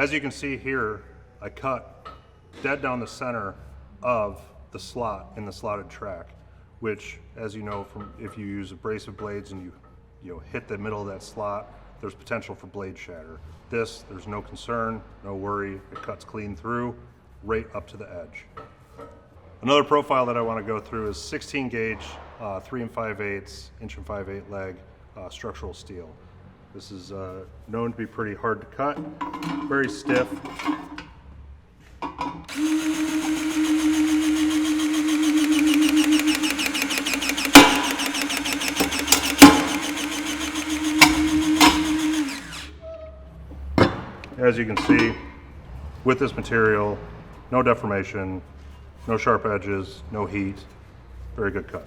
As you can see here, I cut dead down the center of the slot in the slotted track, which, as you know, from if you use abrasive blades and you hit the middle of that slot, there's potential for blade shatter. This, there's no concern, no worry. It cuts clean through, right up to the edge. Another profile that I want to go through is 16 gauge, 3 5/8, inch and 5/8 leg structural steel. This is known to be pretty hard to cut, very stiff. As you can see, with this material, no deformation, no sharp edges, no heat, very good cut.